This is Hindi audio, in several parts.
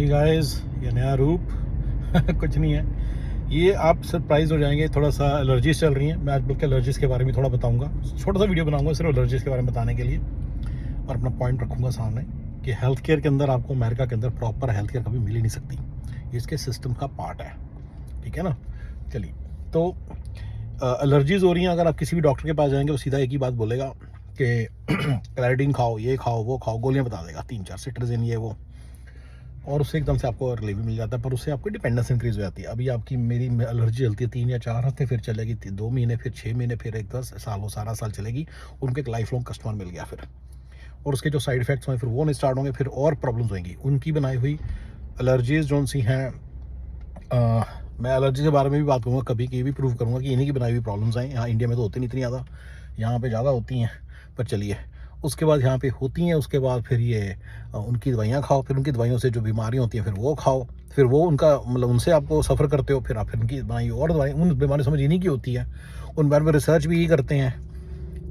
जी गाइस, ये नया रूप कुछ नहीं है। ये आप सरप्राइज हो जाएंगे। थोड़ा सा एलर्जीज चल रही हैं। मैं आज बल्कि एलर्जीज के बारे में थोड़ा बताऊंगा। छोटा सा वीडियो बनाऊंगा सिर्फ एलर्जीज के बारे में बताने के लिए, और अपना पॉइंट रखूंगा सामने कि हेल्थ केयर के अंदर आपको अमेरिका के अंदर प्रॉपर हेल्थ केयर कभी मिल ही नहीं सकती। ये इसके सिस्टम का पार्ट है, ठीक है ना। चलिए, तो एलर्जीज हो रही हैं। अगर आप किसी भी डॉक्टर के पास जाएंगे वो सीधा एक ही बात बोलेगा कि क्लैरिडीन खाओ, ये खाओ, वो खाओ, गोलियां बता देगा 3-4 सिट्राजिन ये वो, और उससे एकदम से आपको रिलीफ भी मिल जाता है। पर उससे आपको डिपेंडेंस इंक्रीज हो जाती है। अभी आपकी मेरी एलर्जी चलती है 3 या 4 हफ्ते, फिर चलेगी 2 महीने, फिर 6 महीने, फिर 10 साल, वो सारा साल चलेगी। उनको एक लाइफ लॉन्ग कस्टमर मिल गया फिर, और उसके जो साइड इफेक्ट्स होंगे फिर वो नहीं स्टार्ट होंगे, फिर और प्रॉब्लम्स होंगी। उनकी बनाई हुई एलर्जीज जो सी हैं, मैं एलर्जी के बारे में भी बात करूँगा कभी, कि भी प्रूव करूँगा कि इन्हीं की बनाई हुई प्रॉब्लम्स हैं। यहाँ इंडिया में तो होती नहीं इतनी ज़्यादा, यहाँ पे ज़्यादा होती हैं। पर चलिए, उसके बाद यहाँ पे होती हैं, उसके बाद फिर ये उनकी दवाइयाँ खाओ, फिर उनकी दवाइयों से जो बीमारी होती है फिर वो खाओ, फिर वो उनका मतलब उनसे आपको सफ़र करते हो, फिर आप फिर उनकी बनाई और दवाई, उन बीमारी समझ इन्हीं की होती है, उन बारे में रिसर्च भी यही करते हैं,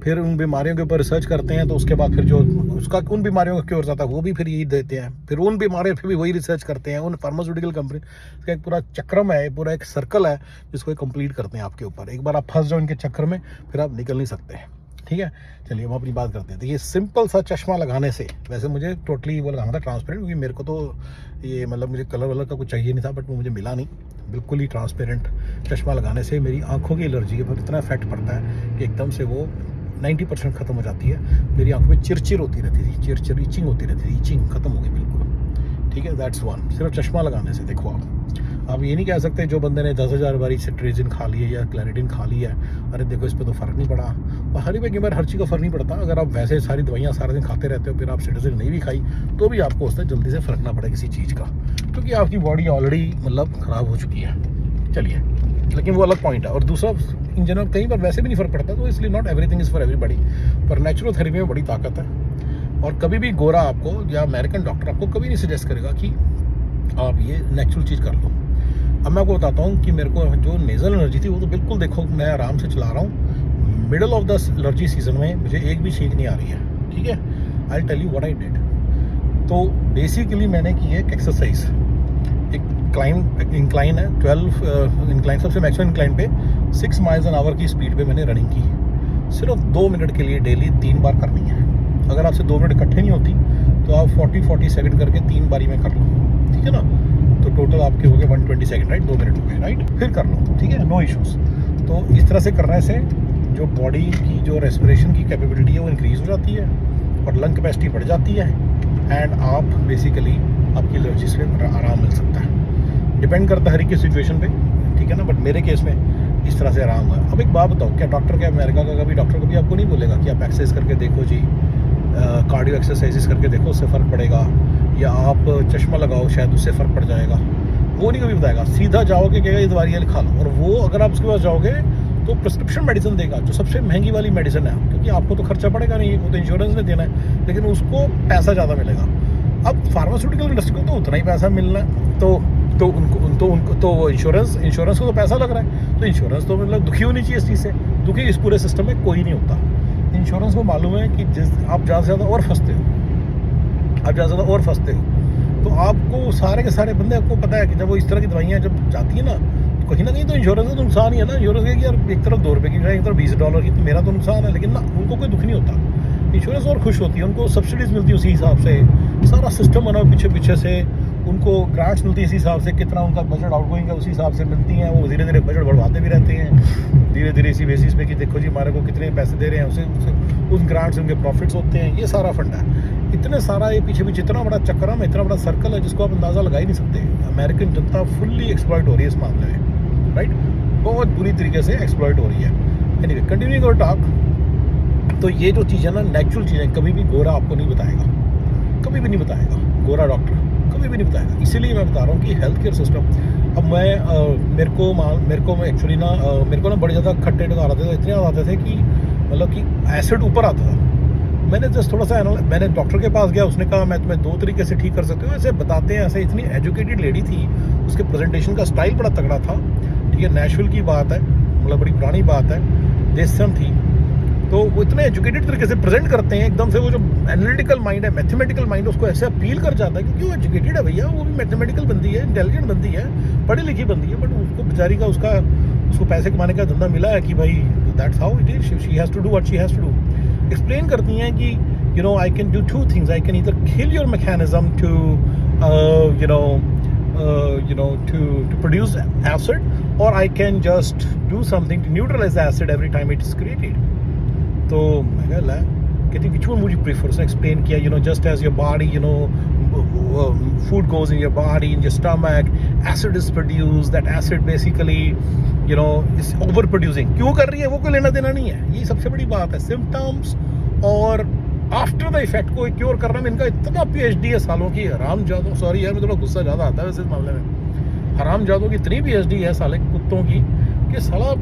फिर उन बीमारियों के ऊपर रिसर्च करते हैं, तो उसके बाद फिर जो उसका उन बीमारियों का क्योर आता है वो भी फिर यही देते हैं, फिर उन बीमारियों पर भी वही रिसर्च करते हैं। उन फार्मास्यूटिकल कंपनी का एक पूरा चक्रम है, पूरा एक सर्कल है जिसको कंप्लीट करते हैं आपके ऊपर। एक बार आप फंस जाओ इनके चक्कर में, फिर आप निकल नहीं सकते, ठीक है। चलिए, हम अपनी बात करते हैं। तो ये सिंपल सा चश्मा लगाने से, वैसे मुझे टोटली वो लगाना था ट्रांसपेरेंट, क्योंकि मेरे को तो ये मतलब मुझे कलर वलर का कुछ चाहिए नहीं था, बट वो मुझे मिला नहीं। बिल्कुल ही ट्रांसपेरेंट चश्मा लगाने से मेरी आंखों की एलर्जी के ऊपर इतना इफेक्ट पड़ता है कि एकदम से वो 90% ख़त्म हो जाती है। मेरी आंखों में चिरचिर होती रहती थी, चिरचिर इचिंग होती रहती थी, इचिंग ख़त्म हो गई बिल्कुल, ठीक है। दैट्स वन, सिर्फ चश्मा लगाने से। देखो, आप ये नहीं कह सकते जो बंदे ने 10,000 बारी सिट्राजिन खा ली है या क्लैरिडीन खा ली है, अरे देखो इस पर तो फ़र्क नहीं पड़ा। और हर एक बार हर चीज़ का फ़र्क नहीं पड़ता। अगर आप वैसे सारी दवाइयाँ सारा दिन खाते रहते हो, फिर आप सिट्राजिन नहीं भी खाई, तो भी आपको उससे जल्दी से फ़र्क ना पड़े किसी चीज़ का, क्योंकि आपकी बॉडी ऑलरेडी मतलब ख़राब हो चुकी है। चलिए, लेकिन वो अलग पॉइंट है। और दूसरा, इन जनरल कई बार वैसे भी नहीं फ़र्क पड़ता, तो इसलिए not everything is for everybody. पर नेचुरोथेरेपी में बड़ी ताकत है, और कभी भी गोरा आपको या अमेरिकन डॉक्टर आपको कभी नहीं सजेस्ट करेगा कि आप ये नेचुरल चीज़ कर लो। अब मैं आपको बताता हूँ कि मेरे को जो नेज़ल एलर्जी थी वो तो बिल्कुल, देखो मैं आराम से चला रहा हूँ, middle of the allergy season में मुझे एक भी छींक नहीं आ रही है, ठीक है। I tell you what I did. तो बेसिकली मैंने की है एक्सरसाइज, एक इंक्लाइन है 12 इंक्लाइन, सबसे मैक्सिमम इंक्लाइन पे 6 माइल्स एन आवर की स्पीड पे मैंने रनिंग की। सिर्फ 2 मिनट के लिए डेली 3 बार करनी है। अगर आपसे 2 मिनट इकट्ठे नहीं होती तो आप 40 सेकंड करके 3 बारी में कर लो, ठीक है ना। तो टोटल आपके हो गए 120 सेकंड, राइट, 2 मिनट हो गए, राइट। फिर कर लो, ठीक है, नो इश्यूज़। तो इस तरह से करने से जो बॉडी की जो रेस्पिरेशन की कैपेबिलिटी है वो इंक्रीज़ हो जाती है, और लंग कैपेसिटी बढ़ जाती है, एंड आप बेसिकली आपकी एलर्जी से आराम मिल सकता है। डिपेंड करता है हर एक की सिचुएशन पे, ठीक है ना। बट मेरे केस में इस तरह से आराम हुआ। अब एक बात बताओ, क्या डॉक्टर, क्या अमेरिका का कभी डॉक्टर कभी आपको नहीं बोलेगा कि आप एक्सरसाइज करके देखो जी, कार्डियो एक्सरसाइजेस करके देखो, उससे फ़र्क पड़ेगा, या आप चश्मा लगाओ शायद उससे फ़र्क पड़ जाएगा? वो नहीं कभी बताएगा। सीधा जाओगे, कहेगा ये दवाई खा लो। और वो अगर आप उसके पास जाओगे तो प्रिस्क्रिप्शन मेडिसिन देगा, जो सबसे महंगी वाली मेडिसिन है, क्योंकि आपको तो खर्चा पड़ेगा नहीं, वो तो इंश्योरेंस ने देना है, लेकिन उसको पैसा ज़्यादा मिलेगा। अब फार्मास्यूटिकल इंडस्ट्री को तो उतना ही पैसा मिलना है, तो उनको इंश्योरेंस को तो पैसा लग रहा है, तो इंश्योरेंस तो मतलब दुखी होनी चाहिए इस चीज़ से। दुखी इस पूरे सिस्टम में कोई नहीं होता। इंश्योरेंस को मालूम है कि जिस आप ज़्यादा से ज़्यादा और फंसते हो, तो आपको सारे के सारे बंदे, आपको पता है कि जब वो इस तरह की दवाइयाँ जब जाती है ना, तो कहीं ना कहीं तो इंश्योरेंस का तो नुकसान ही है ना। इंश्योरेंस है कि यार एक तरफ 2 रुपये की, एक तरफ $20 की, तो मेरा तो नुकसान है, लेकिन ना उनको कोई दुख नहीं होता। इंश्योरेंस और खुश होती है, उनको सब्सिडीज़ मिलती है उसी हिसाब से, सारा सिस्टम बना पीछे से, उनको ग्रांट्स मिलती है इसी हिसाब से, कितना उनका बजट आउटगोइंग है उसी हिसाब से मिलती हैं। वो धीरे धीरे बजट बढ़वाते भी रहते हैं, धीरे धीरे इसी बेसिस पे कि देखो जी हमारे को कितने पैसे दे रहे हैं, उस ग्रांट से उनके प्रॉफिट्स होते हैं। ये सारा फंड है। इतने सारा ये पीछे इतना बड़ा चक्रम है, इतना बड़ा सर्कल है, जिसको आप अंदाज़ा लगा ही नहीं सकते। अमेरिकन जनता फुल्ली एक्सप्लॉइट हो रही है इस मामले में, राइट, बहुत बुरी तरीके से एक्सप्लॉइट हो रही है। एनीवे, कंटिन्यूइंग अवर टॉक। तो ये जो चीज़ है ना, नेचुरल चीज़ें कभी भी गोरा आपको नहीं बताएगा, कभी भी नहीं बताएगा, गोरा डॉक्टर कभी भी नहीं बताएगा। इसीलिए मैं बता रहा हूँ कि हेल्थ केयर सिस्टम, अब मेरे को एक्चुअली ना मेरे को ना बड़े ज़्यादा खट्टे डकार आते थे, इतने आते थे कि मतलब कि एसिड ऊपर आता था। मैंने जस्ट थोड़ा सा मैंने डॉक्टर के पास गया, उसने कहा मैं तुम्हें 2 तरीके से ठीक कर सकती हूँ, ऐसे बताते हैं ऐसे। इतनी एजुकेटेड लेडी थी, उसके प्रेजेंटेशन का स्टाइल बड़ा तगड़ा था, ठीक है। नेशनल की बात है, मतलब बड़ी पुरानी बात है, देसन थी, तो वो इतने एजुकेटेड तरीके से प्रेजेंट करते हैं, एकदम से वो जो एनालिटिकल माइंड है, मैथमेटिकल माइंड, उसको ऐसे अपील कर जाता है क्योंकि वो एजुकेटेड है भैया, वो भी मैथमेटिकल बंदी है, इंटेलिजेंट बंदी है, पढ़ी लिखी बंदी है, बट उसको बेचारी का उसको पैसे कमाने का धंधा मिला है कि भाई that's how it is, she has to do what she has to do. Explain करती हैं कि you know I can do two things, I can either kill your mechanism to to produce acid, or I can just do something to neutralize the acid every time it is created. तो मैं कहा ला कहती which one would you prefer? उसने explain किया, you know, just as your body, you know, food goes in your body, in your stomach, acid is produced, that acid basically, you know, is overproducing. क्यों कर रही है वो कोई लेना देना नहीं है, ये सबसे बड़ी बात है। सिम्टम्स और आफ्टर द इफेक्ट को क्योर करना में इनका इतना PhD है सालों की। हराम जादों, सॉरी यार मैं थोड़ा गुस्सा ज़्यादा आता है वैसे इस मामले में, हराम जादों की इतनी PhD है साले कुत्तों की कि साला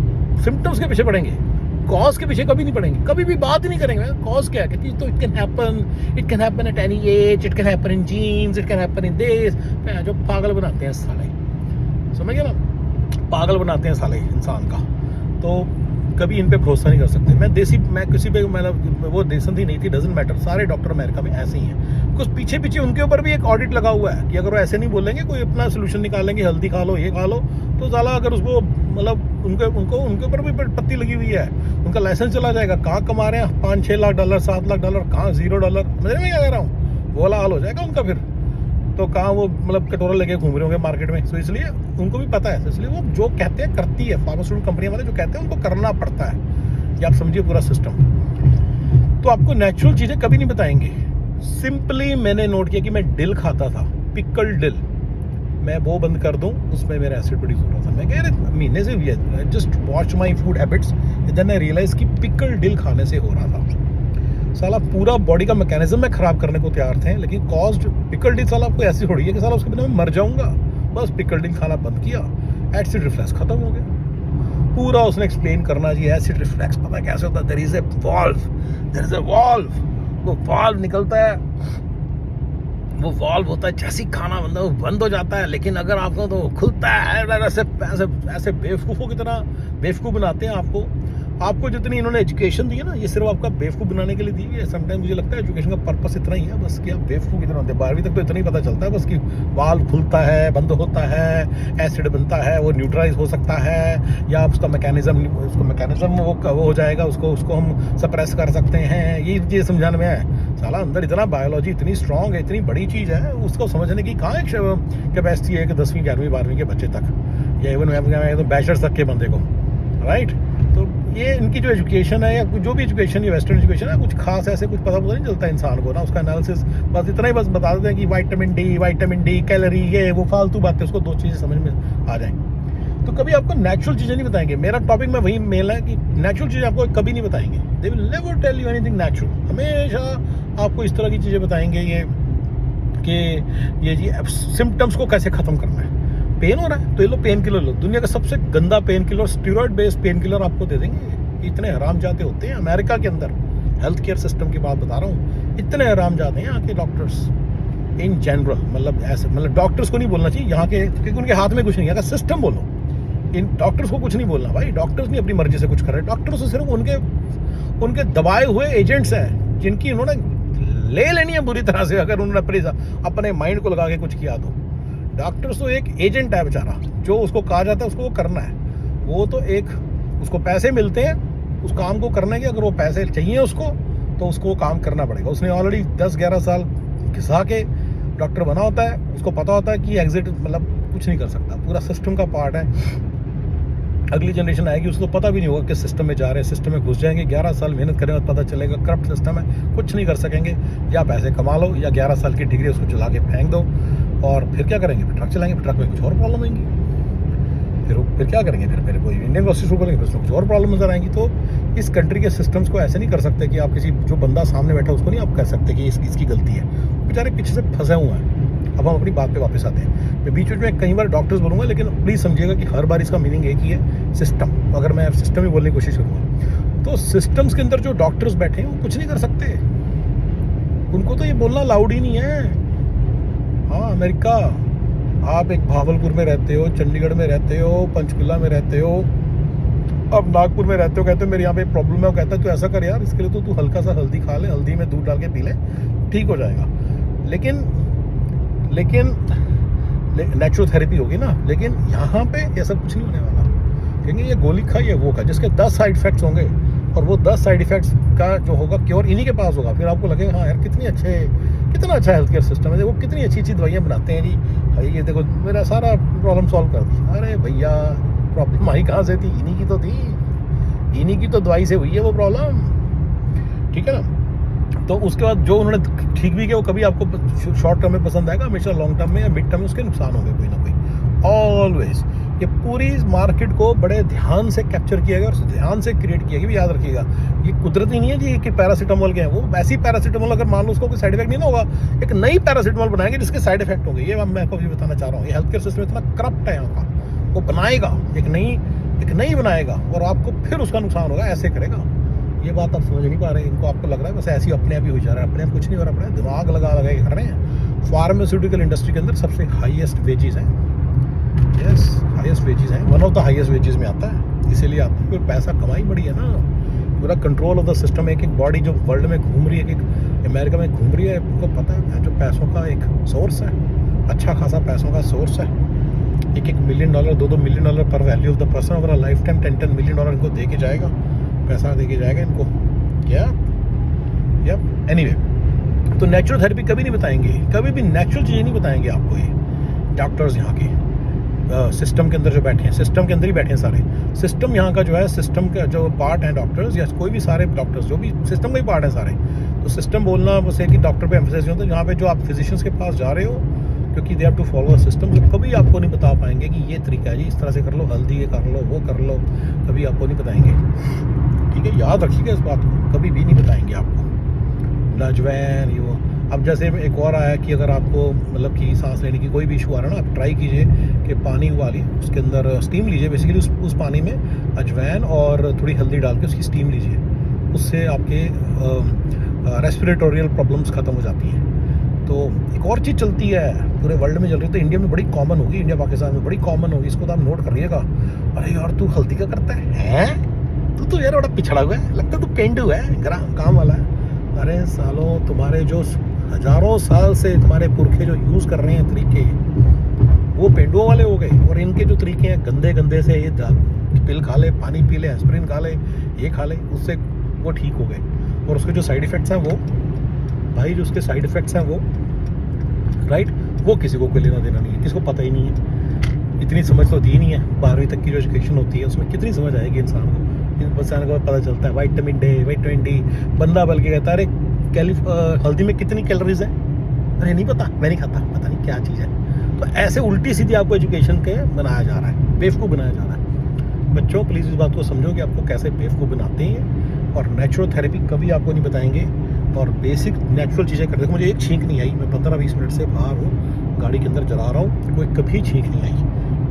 सिम्टम्स के पीछे पड़ेंगे, कॉज के पीछे कभी नहीं पड़ेंगे, कभी भी बात ही नहीं करेंगे कॉज क्या है। तो it can happen at any age, it can happen in genes, it can happen in this. जो पागल बनाते हैं साले, समझ गए ना, पागल बनाते हैं साले इंसान का। तो कभी इन पे भरोसा नहीं कर सकते। मैं किसी पे मतलब वो देसन थी नहीं थी, डजेंट मैटर, सारे डॉक्टर अमेरिका में ऐसे ही हैं। कुछ पीछे पीछे उनके ऊपर भी एक ऑडिट लगा हुआ है कि अगर वो ऐसे नहीं बोलेंगे, कोई अपना सोल्यूशन निकालेंगे, हल्दी खा लो, ये खा लो, तो साला अगर उसको मतलब उनके ऊपर भी पत्ती लगी हुई है, उनका लाइसेंस चला जाएगा। कहाँ कमा रहे हैं $5-6 लाख, $7 लाख, कहाँ $0, समझ में क्या कह रहा हूँ, वो वाला हाल हो जाएगा उनका फिर। तो कहाँ वो मतलब कटोरा लेके घूम रहे होंगे मार्केट में। तो इसलिए उनको भी पता है, इसलिए वो जो कहते हैं करती है, फार्मास्यूटिकल कंपनी वाले जो कहते हैं उनको करना पड़ता है। ये आप समझिए पूरा सिस्टम। तो आपको नेचुरल चीज़ें कभी नहीं बताएंगे। सिंपली मैंने नोट किया कि मैं डिल खाता था, पिकल डिल, मैं वो बंद कर दूं, उसमें मेरा एसिड प्रोड्यूस हो रहा था। मैं कह रहे महीने से हुई, just watch my food habits, then I realise कि पिकल डिल खाने से हो रहा था। साला पूरा बॉडी का मैकेनिज्म में ख़राब करने को तैयार थे, लेकिन कॉस्ट पिकल डिल साला आपको ऐसी हो रही है कि साला उसके बिना मैं मर जाऊंगा। बस पिकल डिल खाना बंद किया, एसिड रिफ्लेक्स खत्म हो गया। पूरा उसने एक्सप्लेन करना जी, एसिड रिफ्लेक्स पता कैसे होता है, देयर इज अ वाल्व, वो वाल्व निकलता है, वो वाल्व होता है, जैसे खाना बंद हो जाता है, लेकिन अगर आपको तो खुलता है। ऐसे बेवकूफ़ों की तरह बेवकूफ़ बनाते हैं आपको जितनी इन्होंने एजुकेशन दी है ना, ये सिर्फ आपका बेवकूफ़ बनाने के लिए दी है। समटाइम मुझे लगता है एजुकेशन का पर्पस इतना ही है बस कि आप बेवकूफ़ की तरह होते हैं। 12वीं तक तो इतना ही पता चलता है बस कि वाल्व खुलता है, बंद होता है, एसिड बनता है, वो न्यूट्रलाइज हो सकता है, या उसका मैकेनिज्म वो हो जाएगा, उसको हम सप्रेस कर सकते हैं। ये चीज़ समझाने में है। साला अंदर इतना बायोलॉजी इतनी स्ट्रॉन्ग है, इतनी बड़ी चीज़ है, उसको समझने की कहाँ एक कैपेसिटी है कि 10वीं 11वीं 12वीं के बच्चे तक, या इवन बैचलर्स तक के बंदे को, राइट। तो ये इनकी जो एजुकेशन है, या जो भी एजुकेशन, या वेस्टर्न एजुकेशन है, कुछ खास ऐसे कुछ पता नहीं चलता इंसान को ना, उसका एनालिसिस बस इतना ही बस बता देते हैं कि विटामिन डी, कैलोरी, ये वो फालतू बातें, उसको दो चीज़ें समझ में आ जाएंगी। तो कभी आपको नेचुरल चीज़ें नहीं बताएंगे। मेरा टॉपिक में वही मेल है कि नेचुरल चीज़ें आपको कभी नहीं बताएंगे। They will never tell you anything natural. हमेशा आपको इस तरह की चीज़ें बताएंगे ये जी सिम्टम्स को कैसे ख़त्म करना है। पेन हो रहा है तो ये लो पेन किलर लो, दुनिया का सबसे गंदा pain killer, steroid based pain killer आपको दे देंगे। इतने हराम जाते होते हैं अमेरिका के अंदर, हेल्थ केयर सिस्टम की बात बता रहा हूँ, इतने हराम जाते हैं यहाँ के डॉक्टर्स इन जनरल। मतलब डॉक्टर्स को नहीं बोलना चाहिए यहाँ के, क्योंकि उनके हाथ में कुछ नहीं है। अगर सिस्टम बोलो, इन डॉक्टर्स को कुछ नहीं बोलना भाई। डॉक्टर्स नहीं अपनी मर्जी से कुछ कर रहे, डॉक्टर्स तो सिर्फ उनके दबाए हुए एजेंट्स हैं, जिनकी उन्होंने ले लेनी है बुरी तरह से। अगर उन्होंने अपने माइंड को लगा के कुछ किया तो डॉक्टर्स तो एक एजेंट है बेचारा, जो उसको कहा जाता है उसको वो करना है। वो तो एक, उसको पैसे मिलते हैं उस काम को करने के, अगर वो पैसे चाहिए उसको तो उसको काम करना पड़ेगा। उसने ऑलरेडी 10-11 साल घिसा के डॉक्टर बना होता है, उसको पता होता है कि एग्जिट मतलब कुछ नहीं कर सकता, पूरा सिस्टम का पार्ट है। अगली जनरेशन आएगी, उसको पता भी नहीं होगा कि सिस्टम में जा रहे हैं, सिस्टम में घुस जाएंगे, 11 साल मेहनत करेंगे पता चलेगा करप्ट सिस्टम है, कुछ नहीं कर सकेंगे। या पैसे कमा लो, या 11 साल की डिग्री उसको चला के फेंक दो, और फिर क्या करेंगे, फिर ट्रक चलाएंगे, फिर ट्रक में कुछ और प्रॉब्लम आएंगी, फिर क्या करेंगे, फिर कोई इंडियन ग्रोसरी शुरू करेंगे, फिर उसमें कुछ और प्रॉब्लम नजर आएंगी। तो इस कंट्री के सिस्टम्स को ऐसे नहीं कर सकते कि आप किसी जो बंदा सामने बैठा उसको नहीं आप कह सकते कि इसकी गलती है, बेचारे पीछे से फंसे हुए हैं। अब हम अपनी बात पे वापस आते हैं। मैं बीच में कई बार डॉक्टर्स बोलूँगा, लेकिन प्लीज़ समझिएगा कि हर बार इसका मीनिंग एक ही है, सिस्टम। अगर मैं सिस्टम ही बोलने की कोशिश करूँगा तो सिस्टम्स के अंदर जो डॉक्टर्स बैठे हैं वो कुछ नहीं कर सकते, उनको तो ये बोलना लाउड ही नहीं है। हाँ अमेरिका, आप एक भावलपुर में रहते हो, चंडीगढ़ में रहते हो, पंचकुला में रहते हो, अब नागपुर में रहते हो, कहते हो मेरे यहाँ पे प्रॉब्लम है, वो कहता है तू ऐसा कर यार, इसके लिए तो तू हल्का सा हल्दी खा ले, हल्दी में दूध डाल के पी ले, ठीक हो जाएगा। लेकिन नेचुरल थेरेपी होगी ना, लेकिन यहाँ पे ऐसा कुछ नहीं होने वाला। कहेंगे ये गोली खाई है, वो खा, जिसके 10 साइड इफेक्ट्स होंगे, और वो 10 साइड इफेक्ट्स का जो होगा क्योर इन्हीं के पास होगा। फिर आपको लगेगा हाँ यार कितना अच्छा हेल्थ केयर सिस्टम है, देखो कितनी अच्छी अच्छी दवाइयाँ बनाते हैं जी, भाई ये देखो मेरा सारा प्रॉब्लम सॉल्व कर दी। अरे भैया प्रॉब्लम आई कहाँ से थी? इन्हीं की तो थी, इन्हीं की तो दवाई से हुई है वो प्रॉब्लम, ठीक है ना। तो उसके बाद जो उन्होंने ठीक भी किया वो कभी आपको शॉर्ट टर्म में पसंद आएगा, हमेशा लॉन्ग टर्म में या मिड टर्म में उसके नुकसान होंगे कोई ना कोई, ऑलवेज। ये पूरी मार्केट को बड़े ध्यान से कैप्चर किया गया और ध्यान से क्रिएट किया गया। याद रखिएगा ये कुदरती नहीं है जी कि पैरासीटामोल के हैं, वो ऐसी पैरासीटामोल अगर मान लो उसको कोई साइड इफेक्ट नहीं ना होगा, एक नई पैरासीटामोल बनाएंगे जिसके साइड इफेक्ट होंगे। ये मैं आपको भी बताना चाह रहा हूँ, ये हेल्थ केयर सिस्टम इतना करप्ट है यहाँ का, वो बनाएगा एक नई बनाएगा और आपको फिर उसका नुकसान होगा, ऐसे करेगा। ये बात आप समझ नहीं पा रहे, इनको आपको लग रहा है बस ऐसे ही अपने आप ही हो जा रहा है, अपने आप कुछ नहीं हो रहा, अपने दिमाग लगा के कर रहे हैं। फार्मास्यूटिकल इंडस्ट्री के अंदर सबसे हाईएस्ट वेजेस हैं, यस हाईएस्ट वेजेस हैं, one of the highest wages में आता है, इसीलिए आता है क्योंकि पैसा कमाई बड़ी है ना, पूरा कंट्रोल ऑफ द सिस्टम। एक बॉडी जो वर्ल्ड में घूम रही है, एक अमेरिका में घूम रही है, आपको पता है जो पैसों का एक सोर्स है, अच्छा खासा पैसों का सोर्स है। $1 मिलियन, $2 मिलियन पर value of the person over a life time, $10 million इनको दे के जाएगा, पैसा दे के जाएगा इनको, क्या एनीवे। तो नेचुरल थेरेपी कभी नहीं बताएंगे, कभी भी नेचुरल चीज़ें नहीं बताएंगे आपको ये डॉक्टर्स यहाँ के सिस्टम के अंदर जो बैठे हैं, सिस्टम के अंदर ही बैठे हैं सारे। सिस्टम यहाँ का जो है, सिस्टम का जो पार्ट है डॉक्टर्स या कोई भी सारे डॉक्टर्स जो भी सिस्टम का ही पार्ट है सारे। तो सिस्टम बोलना बस है कि डॉक्टर पे एम्फेसिस होता है, जहाँ पे जो आप फिजिशियंस के पास जा रहे हो, क्योंकि they have to follow system. जो कभी आपको नहीं बता पाएंगे कि ये तरीका है जी, इस तरह से कर लो, हल्दी ये कर लो, वो कर लो, कभी आपको नहीं बताएंगे, ठीक है। याद रखिएगा इस बात को, कभी भी नहीं बताएंगे आपको अजवैन ये वो। अब जैसे एक और आया कि अगर आपको मतलब कि सांस लेने की कोई भी इशू आ रहा है ना, आप ट्राई कीजिए कि पानी उबालिए, उसके अंदर स्टीम लीजिए, बेसिकली उस पानी में अजवैन और थोड़ी हल्दी डाल के उसकी स्टीम लीजिए, उससे आपके रेस्पिरेटोरियल प्रॉब्लम्स ख़त्म हो जाती हैं। तो एक और चीज़ चलती है पूरे वर्ल्ड में चल रही है, तो इंडिया में बड़ी कॉमन होगी, इंडिया पाकिस्तान में बड़ी कॉमन होगी, इसको तो आप नोट करिएगा। अरे यार तू हल्दी का करता है तू यार बड़ा पिछड़ा हुआ है, लगता है तू पेंडू है, काम वाला है। अरे सालों, तुम्हारे जो हजारों साल से तुम्हारे पुरखे जो यूज़ कर रहे हैं तरीके, वो पेंडुओं वाले हो गए, और इनके जो तरीके हैं गंदे से, ये पिल खा ले, पानी पी ले, एस्पिरिन खा ले, ये खा ले, उससे वो ठीक हो गए। और उसके जो साइड इफ़ेक्ट्स हैं वो भाई, जो उसके साइड इफ़ेक्ट्स हैं वो राइट, वो किसी को कोई लेना देना नहीं है, किसी को पता ही नहीं है, इतनी समझ तो दी नहीं है। 12वीं तक की जो एजुकेशन होती है उसमें कितनी समझ आएगी इंसान को, इंसान को पता चलता है विटामिन डी, विटामिन डी, बंदा बल्कि कहता है अरे हल्दी में कितनी कैलोरीज है, अरे नहीं पता, मैं नहीं खाता, पता नहीं क्या चीज़ है। तो ऐसे उल्टी सीधी आपको एजुकेशन के बनाया जा रहा है, बेवकूफ़ बनाया जा रहा है। बच्चों प्लीज़ इस बात को समझो कि आपको कैसे बेवकूफ़ बनाते हैं, और नेचुरल थेरेपी कभी आपको नहीं बताएंगे, और बेसिक नेचुरल चीज़ें करते। मुझे एक छींक नहीं आई, मैं 15-20 मिनट से बाहर हूँ, गाड़ी के अंदर जला रहा हूँ, कोई कभी छींक नहीं आई,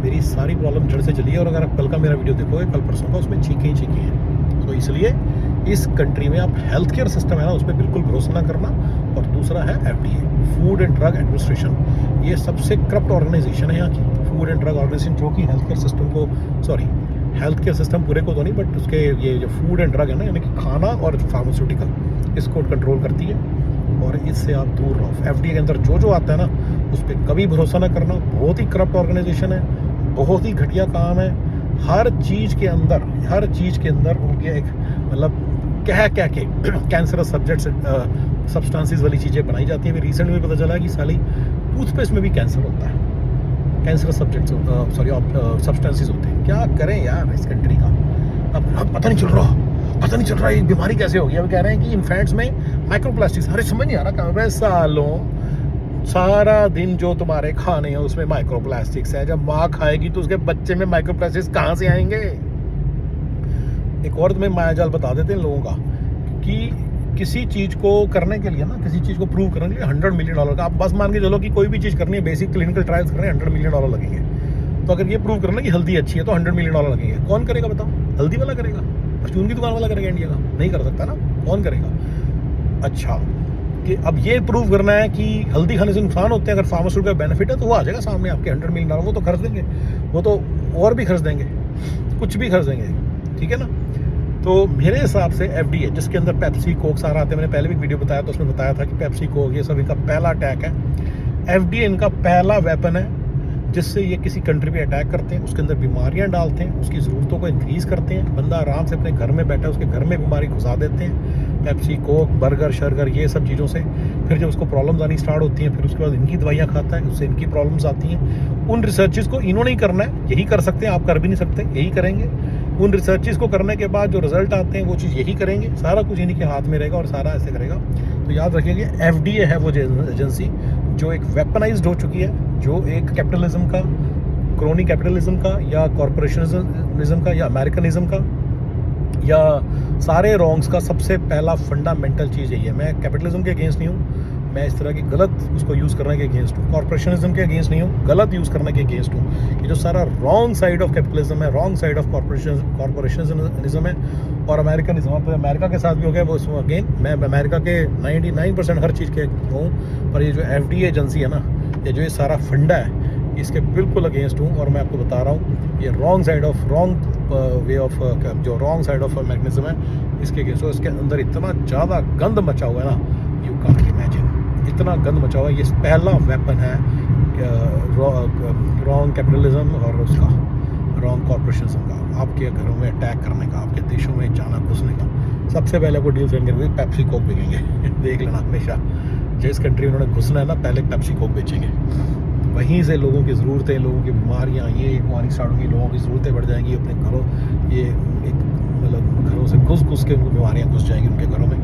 मेरी सारी प्रॉब्लम जड़ से चली है। और अगर आप कल का मेरा वीडियो देखोगे, कल परसों का, उसमें छींके ही छींके हैं। तो इसलिए इस कंट्री में आप हेल्थ केयर सिस्टम है ना, उस पर बिल्कुल भरोसा ना करना। और दूसरा है FDA, food and drug administration, ये सबसे करप्ट ऑर्गेनाइजेशन है यहाँ की, फूड एंड ड्रग ऑर्गेनाइजेशन, जो कि हेल्थ केयर सिस्टम को, सॉरी हेल्थ केयर सिस्टम पूरे को तो नहीं, बट उसके ये जो फूड एंड ड्रग है ना, यानी कि खाना और फार्मास्यूटिकल, इसको कंट्रोल करती है, और इससे आप दूर रहो। FDA के अंदर जो आता है ना, उस पर कभी भरोसा ना करना, बहुत ही करप्ट ऑर्गेनाइजेशन है, बहुत ही घटिया काम है। हर चीज़ के अंदर उनके एक मतलब क्या के कैंसरस सब्सटेंसेस वाली चीज़ें बनाई जाती हैं। रिसेंट में पता चला कि साली टूथपेस्ट में भी कैंसर होता है, कैंसरस सब्सटेंसेस होते हैं। क्या करें यार इस कंट्री का, अब पता नहीं चल रहा ये बीमारी कैसे होगी। अब कह रहे हैं कि इन्फेंट्स में माइक्रोप्लास्टिक्स, अरे समझ नहीं आ रहा कहाँ पे सालों, सारा दिन जो तुम्हारे खाने हैं उसमें माइक्रोप्लास्टिक्स है, जब माँ खाएगी तो उसके बच्चे में माइक्रोप्लास्टिक्स कहाँ से आएंगे। एक और तुम्हें मायाजाल बता देते हैं लोगों का कि किसी चीज़ को करने के लिए ना, किसी चीज़ को प्रूव करने के लिए $100 मिलियन का, आप बस मान के चलो कि कोई भी चीज़ करनी है, बेसिक क्लिनिकल ट्रायल्स करने $100 मिलियन लगेंगे। तो अगर ये प्रूव करना कि हल्दी अच्छी है तो $100 मिलियन लगेंगे। कौन करेगा बताओ? हल्दी वाला करेगा, परचून की दुकान वाला करेगा इंडिया का? नहीं कर सकता ना, कौन करेगा? अच्छा, कि अब ये प्रूव करना है कि हल्दी खाने से नुकसान होते हैं, अगर फार्मास्यूटिकल का बेनिफिट है तो वो आ जाएगा सामने आपके $100 मिलियन, वो तो खर्च देंगे, वो तो और भी खर्च देंगे, कुछ भी खर्च देंगे, ठीक है ना। तो मेरे हिसाब से FDA, जिसके अंदर पेप्सी कोक सारा आता है, मैंने पहले भी वीडियो बताया तो उसमें बताया था कि पेप्सी कोक ये सब इनका पहला अटैक है। FDA इनका पहला वेपन है जिससे ये किसी कंट्री पे अटैक करते हैं, उसके अंदर बीमारियां डालते हैं, उसकी ज़रूरतों को इंक्रीज़ करते हैं। बंदा आराम से अपने घर में बैठा है, उसके घर में बीमारी घुसा देते हैं पेप्सी कोक बर्गर शर्गर ये सब चीज़ों से। फिर जब उसको प्रॉब्लम्स आनी स्टार्ट होती हैं, फिर उसके बाद इनकी दवाइयाँ खाता है, उससे इनकी प्रॉब्लम्स आती हैं। उन रिसर्चेज़ को इन्होंने ही करना है, यही कर सकते हैं, आप कर भी नहीं सकते, यही करेंगे। उन रिसर्चेज़ को करने के बाद जो रिजल्ट आते हैं वो चीज़ यही करेंगे, सारा कुछ इन्हीं के हाथ में रहेगा और सारा ऐसे करेगा। तो याद रखिएगा FDA है वो एजेंसी जो एक वेपनाइज्ड हो चुकी है, जो एक कैपिटलिज्म का, क्रोनी कैपिटलिज्म का या कॉरपोरेशनिज्म का या अमेरिकनिज्म का या सारे रॉन्ग्स का सबसे पहला फंडामेंटल चीज़ यही है। मैं कैपिटलिज्म के अगेंस्ट नहीं हूँ, मैं इस तरह की गलत उसको यूज़ करने के अगेंस्ट हूँ। कॉरपोरेशनिज्म के अगेंस्ट नहीं हूँ, गलत यूज़ करने के अगेंस्ट हूँ। ये जो सारा रॉन्ग साइड ऑफ कैपिटलिज्म है, रॉन्ग साइड ऑफ कॉरपोरेशनिज्म है और अमेरिकनिज्म, अब अमेरिका के साथ भी हो गया वो। उसमें अगेन मैं अमेरिका के 99% हर चीज़ के हूँ, पर ये जो FDA एजेंसी है ना, ये सारा फंडा है, इसके बिल्कुल अगेंस्ट हूँ। और मैं आपको बता रहा हूँ ये wrong side of way of जो रॉन्ग साइड ऑफ मैकेनिज्म है, इसके अगेंस्ट। इसके अंदर इतना ज़्यादा गंद मचा हुआ है ना, यू कांट इमेजिन, इतना गंद मचा हुआ है। ये पहला वेपन है रॉन्ग कैपिटलिज्म और उसका रॉन्ग कॉरपोरेशनिज्म का, आपके घरों में अटैक करने का, आपके देशों में जाना घुसने का। सबसे पहले आपको डील करेंगे पेप्सी कोक बिकेंगे देख लेना, हमेशा जिस कंट्री में उन्होंने घुसना है ना, पहले पेप्सी कोक बेचेंगे। वहीं से लोगों की ज़रूरतें, लोगों की बीमारियाँ ये आनी स्टार्ट होंगी, लोगों की ज़रूरतें बढ़ जाएंगी अपने घरों, ये एक मतलब घरों से घुस के बीमारियाँ घुस जाएंगी उनके घरों में।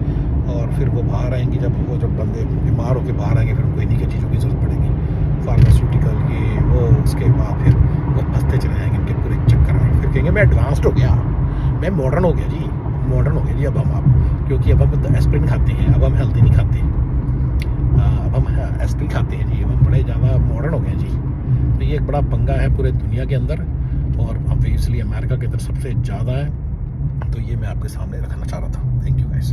और फिर वो बाहर आएंगी, जब बंदे बीमार होकर बाहर आएंगे, फिर उनको इन्हीं की चीज़ों की ज़रूरत पड़ेगी, फार्मास्यूटिकल ये वो। उसके बाद फिर वो फंसते चले जाएंगे उनके पूरे चक्कर में। फिर कहेंगे मैं एडवांस्ड हो गया, मैं मॉडर्न हो गया जी, मॉडर्न हो गया जी अब हम आप, क्योंकि अब हम एस्पिरिन खाते हैं, अब हम हेल्दी नहीं खाते, अब हम एस्पिरिन खाते हैं जी, अब हम बड़े ज़्यादा मॉडर्न हो गए जी। तो ये एक बड़ा पंगा है पूरे दुनिया के अंदर, और ऑब्वियसली अमेरिका के अंदर सबसे ज़्यादा है। तो ये मैं आपके सामने रखना चाह रहा था। Thank you guys.